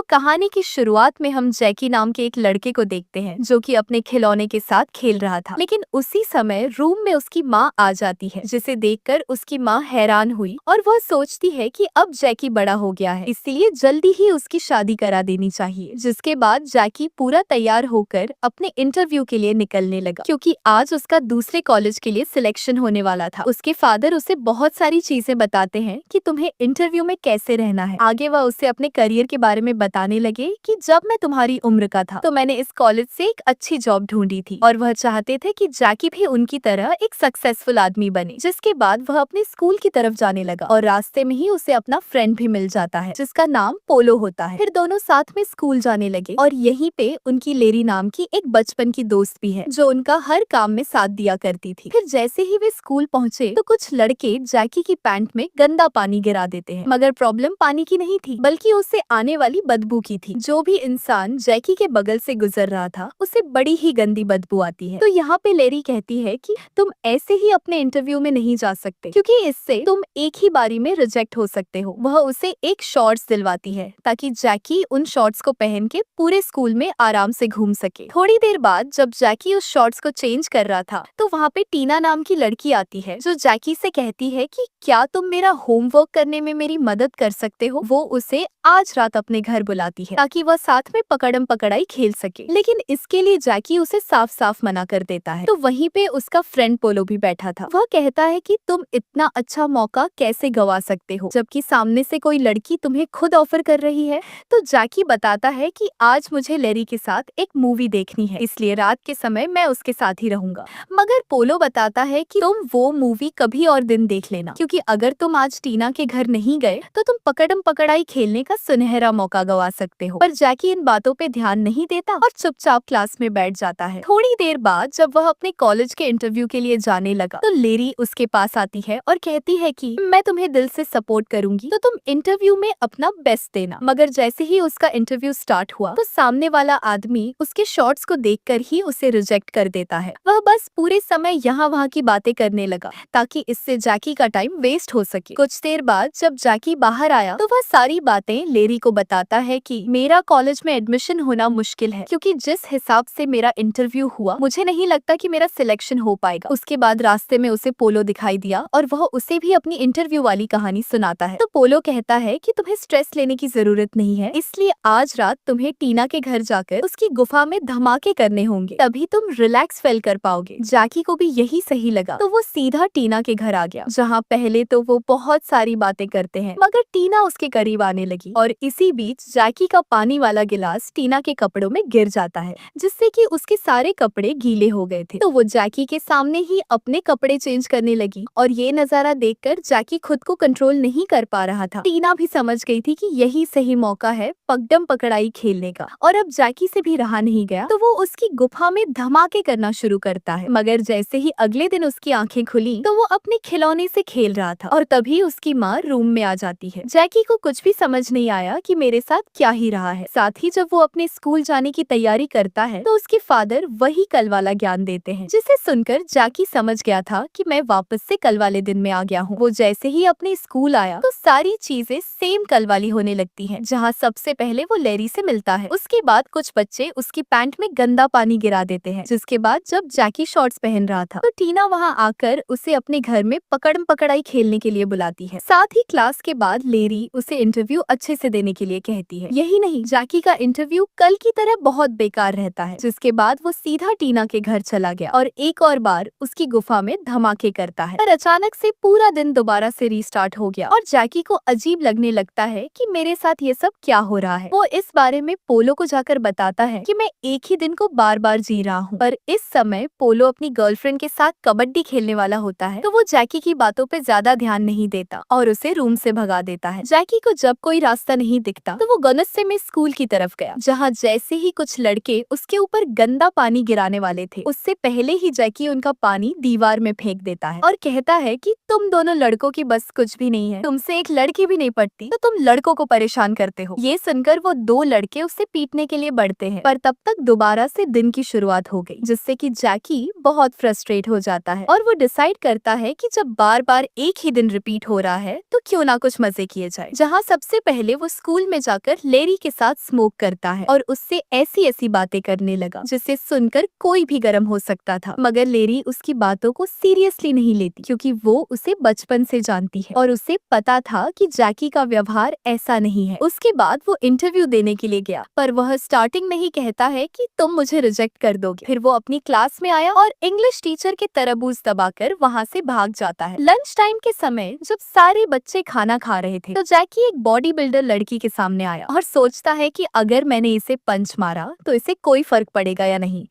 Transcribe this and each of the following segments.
तो कहानी की शुरुआत में हम जैकी नाम के एक लड़के को देखते हैं जो कि अपने खिलौने के साथ खेल रहा था। लेकिन उसी समय रूम में उसकी माँ आ जाती है, जिसे देखकर उसकी माँ हैरान हुई और वह सोचती है कि अब जैकी बड़ा हो गया है, इसलिए जल्दी ही उसकी शादी करा देनी चाहिए। जिसके बाद जैकी पूरा तैयार होकर अपने इंटरव्यू के लिए निकलने लगा, क्योंकि आज उसका दूसरे कॉलेज के लिए सिलेक्शन होने वाला था। उसके फादर उसे बहुत सारी चीजें बताते हैं कि तुम्हें इंटरव्यू में कैसे रहना है। आगे वह उसे अपने करियर के बारे में बताने लगे कि जब मैं तुम्हारी उम्र का था तो मैंने इस कॉलेज से एक अच्छी जॉब ढूंढी थी, और वह चाहते थे कि जैकी भी उनकी तरह एक सक्सेसफुल आदमी बने। जिसके बाद वह अपने स्कूल की तरफ जाने लगा और रास्ते में ही उसे अपना फ्रेंड भी मिल जाता है जिसका नाम पोलो होता है। फिर दोनों साथ में स्कूल जाने लगे और यहीं पे उनकी लेरी नाम की एक बचपन की दोस्त भी है जो उनका हर काम में साथ दिया करती थी। फिर जैसे ही वे स्कूल पहुँचे तो कुछ लड़के जैकी की पैंट में गंदा पानी गिरा देते हैं, मगर प्रॉब्लम पानी की नहीं थी बल्कि उससे आने वाली बदबू की थी। जो भी इंसान जैकी के बगल से गुजर रहा था उसे बड़ी ही गंदी बदबू आती है। तो यहाँ पे लेरी कहती है कि तुम ऐसे ही अपने इंटरव्यू में नहीं जा सकते, क्योंकि इससे तुम एक ही बारी में रिजेक्ट हो सकते हो। वह उसे एक शॉर्ट्स दिलवाती है ताकि जैकी उन शॉर्ट्स को पहन के पूरे स्कूल में आराम से घूम सके। थोड़ी देर बाद जब जैकी उस शॉर्ट्स को चेंज कर रहा था तो वहाँ पे टीना नाम की लड़की आती है जो जैकी से कहती है कि क्या तुम मेरा होमवर्क करने में मेरी मदद कर सकते हो। वो उसे आज रात अपने घर बुलाती है ताकि वह साथ में पकड़म पकड़ाई खेल सके, लेकिन इसके लिए जैकी उसे साफ साफ मना कर देता है। तो वहीं पे उसका फ्रेंड पोलो भी बैठा था। वह कहता है कि तुम इतना अच्छा मौका कैसे गवा सकते हो जबकि सामने से कोई लड़की तुम्हें खुद ऑफर कर रही है। तो जैकी बताता है कि आज मुझे लेरी के साथ एक मूवी देखनी है, इसलिए रात के समय मैं उसके साथ ही रहूंगा। मगर पोलो बताता है कि तुम वो मूवी कभी और दिन देख लेना, क्योंकि अगर तुम आज टीना के घर नहीं गए तो तुम पकड़म पकड़ाई खेलने का सुनहरा मौका गवा सकते हो। पर जैकी इन बातों पे ध्यान नहीं देता और चुपचाप क्लास में बैठ जाता है। थोड़ी देर बाद जब वह अपने कॉलेज के इंटरव्यू के लिए जाने लगा तो लेरी उसके पास आती है और कहती है कि मैं तुम्हें दिल से सपोर्ट करूंगी, तो तुम इंटरव्यू में अपना बेस्ट देना। मगर जैसे ही उसका इंटरव्यू स्टार्ट हुआ तो सामने वाला आदमी उसके शॉर्ट्स को देखकर ही उसे रिजेक्ट कर देता है। वह बस पूरे समय यहाँ वहाँ की बातें करने लगा ताकि इससे जैकी का टाइम वेस्ट हो सके। कुछ देर बाद जब जैकी बाहर आया तो वह सारी बातें लेरी को बताता है कि मेरा कॉलेज में एडमिशन होना मुश्किल है, क्योंकि जिस हिसाब से मेरा इंटरव्यू हुआ मुझे नहीं लगता कि मेरा सिलेक्शन हो पाएगा। उसके बाद रास्ते में उसे पोलो दिखाई दिया और वह उसे भी अपनी इंटरव्यू वाली कहानी सुनाता है। तो पोलो कहता है कि तुम्हें स्ट्रेस लेने की जरूरत नहीं है, इसलिए आज रात तुम्हें टीना के घर जाकर उसकी गुफा में धमाके करने होंगे, तभी तुम रिलैक्स फील कर पाओगे। जैकी को भी यही सही लगा तो वो सीधा टीना के घर आ गया, जहाँ पहले तो वो बहुत सारी बातें करते हैं मगर टीना उसके करीब आने लगी। और इसी बीच जैकी का पानी वाला गिलास टीना के कपड़ों में गिर जाता है, जिससे कि उसके सारे कपड़े गीले हो गए थे। तो वो जैकी के सामने ही अपने कपड़े चेंज करने लगी और ये नजारा देखकर जैकी खुद को कंट्रोल नहीं कर पा रहा था। टीना भी समझ गई थी कि यही सही मौका है पकड़म पकड़ाई खेलने का, और अब जैकी से भी रहा नहीं गया तो वो उसकी गुफा में धमाके करना शुरू करता है। मगर जैसे ही अगले दिन उसकी आंखें खुली तो वो अपने खिलौने से खेल रहा था और तभी उसकी माँ रूम में आ जाती है। जैकी को कुछ भी समझ नहीं आया कि मेरे साथ क्या ही रहा है। साथ ही जब वो अपने स्कूल जाने की तैयारी करता है तो उसके फादर वही कल वाला ज्ञान देते हैं, जिसे सुनकर जैकी समझ गया था कि मैं वापस से कल वाले दिन में आ गया हूँ। वो जैसे ही अपने स्कूल आया तो सारी चीजें सेम कल वाली होने लगती है, जहाँ सबसे पहले वो लेरी से मिलता है। उसके बाद कुछ बच्चे उसकी पैंट में गंदा पानी गिरा देते हैं, जिसके बाद जब जैकी शॉर्ट्स पहन रहा था तो टीना वहाँ आकर उसे अपने घर में पकड़म पकड़ाई खेलने के लिए बुलाती है। साथ ही क्लास के बाद लेरी उसे इंटरव्यू अच्छे से देने के लिए कहती है। यही नहीं, जैकी का इंटरव्यू कल की तरह बहुत बेकार रहता है, जिसके बाद वो सीधा टीना के घर चला गया और एक और बार उसकी गुफा में धमाके करता है। पर अचानक से पूरा दिन दोबारा से रीस्टार्ट हो गया और जैकी को अजीब लगने लगता है कि मेरे साथ ये सब क्या हो रहा है। वो इस बारे में पोलो को जाकर बताता है कि मैं एक ही दिन को बार बार जी रहा हूँ। पर इस समय पोलो अपनी गर्लफ्रेंड के साथ कबड्डी खेलने वाला होता है, तो वो जैकी की बातों पे ज्यादा ध्यान नहीं देता और उसे रूम से भगा देता है। जैकी को जब कोई रास्ता नहीं दिखता तो वो गुस्से में स्कूल की तरफ गया, जहाँ जैसे ही कुछ लड़के उसके ऊपर गंदा पानी गिराने वाले थे उससे पहले ही जैकी उनका पानी दीवार में फेंक देता है और कहता है कि तुम दोनों लड़कों की बस कुछ भी नहीं है, तुमसे एक लड़की भी नहीं पटती तो तुम लड़कों को परेशान करते हो। ये सुनकर सुनकर वो दो लड़के उसे पीटने के लिए बढ़ते हैं, पर तब तक दोबारा से दिन की शुरुआत हो गई, जिससे कि जैकी बहुत फ्रस्ट्रेट हो जाता है और वो डिसाइड करता है कि जब बार बार एक ही दिन रिपीट हो रहा है तो क्यों ना कुछ मजे किए जाए। जहाँ सबसे पहले वो स्कूल में जाकर लेरी के साथ स्मोक करता है और उससे ऐसी ऐसी बातें करने लगा जिसे सुनकर कोई भी गर्म हो सकता था, मगर लेरी उसकी बातों को सीरियसली नहीं लेती क्योंकि वो उसे बचपन से जानती है और उसे पता था कि जैकी का व्यवहार ऐसा नहीं है। उसके बाद वो इंटरव्यू देने के लिए गया, पर वह स्टार्टिंग में ही कहता है कि तुम मुझे रिजेक्ट कर दोगे। फिर वो अपनी क्लास में आया और इंग्लिश टीचर के तरबूज दबाकर वहाँ से भाग जाता है। लंच टाइम के समय जब सारे बच्चे खाना खा रहे थे तो जैकी एक बॉडी बिल्डर लड़की के सामने आया और सोचता है कि अगर मैंने इसे पंच मारा तो इसे कोई फर्क पड़ेगा या नहीं,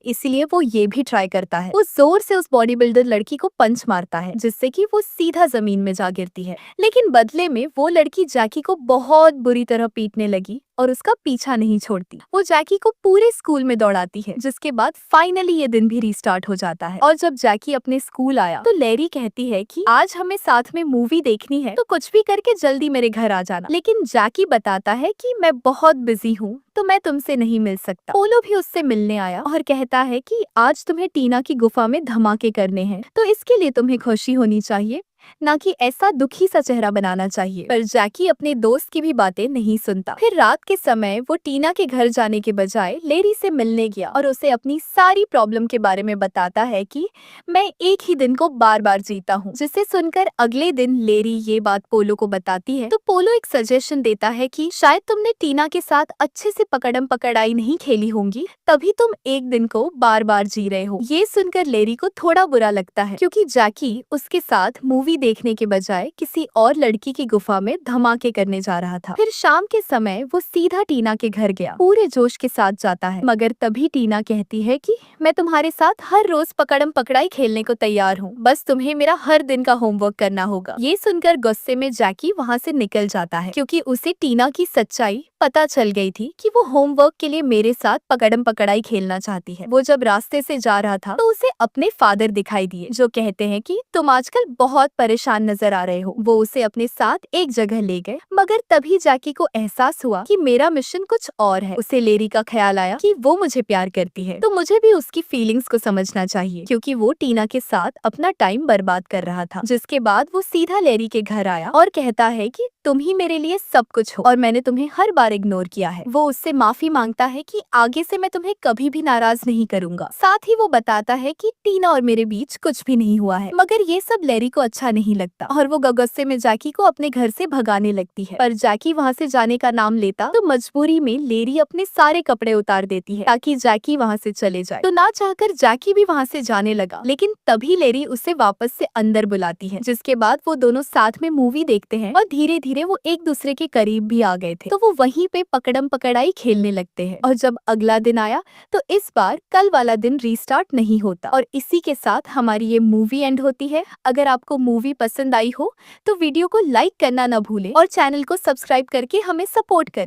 इसलिए वो ये भी ट्राई करता है। वो जोर से उस बॉडी बिल्डर लड़की को पंच मारता है जिससे कि वो सीधा जमीन में जा गिरती है, लेकिन बदले में वो लड़की जैकी को बहुत बुरी तरह पीटने लगी और उसका पीछा नहीं छोड़ती। वो जैकी को पूरे स्कूल में दौड़ाती है, जिसके बाद फाइनली ये दिन भी रीस्टार्ट हो जाता है। और जब जैकी अपने स्कूल आया तो लेरी कहती है कि आज हमें साथ में मूवी देखनी है तो कुछ भी करके जल्दी मेरे घर आ जाना, लेकिन जैकी बताता है कि मैं बहुत बिजी हूँ तो मैं तुमसे नहीं मिल सकता। पोलो भी उससे मिलने आया और कहता है कि आज तुम्हें टीना की गुफा में धमाके करने हैं तो इसके लिए तुम्हें खुशी होनी चाहिए, ना कि ऐसा दुखी सा चेहरा बनाना चाहिए। पर जैकी अपने दोस्त की भी बातें नहीं सुनता। फिर रात के समय वो टीना के घर जाने के बजाय लेरी से मिलने गया और उसे अपनी सारी प्रॉब्लम के बारे में बताता है कि मैं एक ही दिन को बार बार जीता हूँ, जिसे सुनकर अगले दिन लेरी ये बात पोलो को बताती है। तो पोलो एक सजेशन देता है कि शायद तुमने टीना के साथ अच्छे से पकड़म पकड़ाई नहीं खेली होंगी, तभी तुम एक दिन को बार बार जी रहे हो। ये सुनकर लेरी को थोड़ा बुरा लगता है क्योंकि जैकी उसके साथ मूवी देखने के बजाय किसी और लड़की की गुफा में धमाके करने जा रहा था। फिर शाम के समय वो सीधा टीना के घर गया, पूरे जोश के साथ जाता है, मगर तभी टीना कहती है कि मैं तुम्हारे साथ हर रोज पकड़म पकड़ाई खेलने को तैयार हूँ, बस तुम्हें मेरा हर दिन का होमवर्क करना होगा। ये सुनकर गुस्से में जैकी वहाँ से निकल जाता है क्योंकि उसे टीना की सच्चाई पता चल गई थी कि वो होमवर्क के लिए मेरे साथ पकड़म पकड़ाई खेलना चाहती है। वो जब रास्ते से जा रहा था तो उसे अपने फादर दिखाई दिए जो कहते हैं कि तुम आजकल बहुत परेशान नजर आ रहे हो। वो उसे अपने साथ एक जगह ले गए, मगर तभी जैकी को एहसास हुआ कि मेरा मिशन कुछ और है। उसे लेरी का ख्याल आया कि वो मुझे प्यार करती है तो मुझे भी उसकी फीलिंग्स को समझना चाहिए, क्योंकि वो टीना के साथ अपना टाइम बर्बाद कर रहा था। जिसके बाद वो सीधा लेरी के घर आया और कहता है कि तुम ही मेरे लिए सब कुछ हो और मैंने तुम्हें हर बार इग्नोर किया है। वो उससे माफी मांगता है कि आगे से मैं तुम्हें कभी भी नाराज नहीं करूंगा। साथ ही वो बताता है कि टीना और मेरे बीच कुछ भी नहीं हुआ है, मगर ये सब लेरी को अच्छा नहीं लगता और वो गुस्से में जैकी को अपने घर से भगाने लगती है। पर जैकी वहाँ से जाने का नाम लेता तो मजबूरी में लेरी अपने सारे कपड़े उतार देती है ताकि जैकी वहाँ से चले जाए। तो ना चाहकर जैकी भी वहाँ से जाने लगा, लेकिन तभी लेरी उसे वापस से अंदर बुलाती है, जिसके बाद वो दोनों साथ में मूवी देखते हैं और धीरे धीरे वो एक दूसरे के करीब भी आ गए थे। तो वो वहीं पे पकड़म पकड़ाई खेलने लगते हैं और जब अगला दिन आया तो इस बार कल वाला दिन रीस्टार्ट नहीं होता और इसी के साथ हमारी ये मूवी एंड होती है। अगर आपको मूवी पसंद आई हो तो वीडियो को लाइक करना न भूलें और चैनल को सब्सक्राइब करके हमें सपोर्ट करें।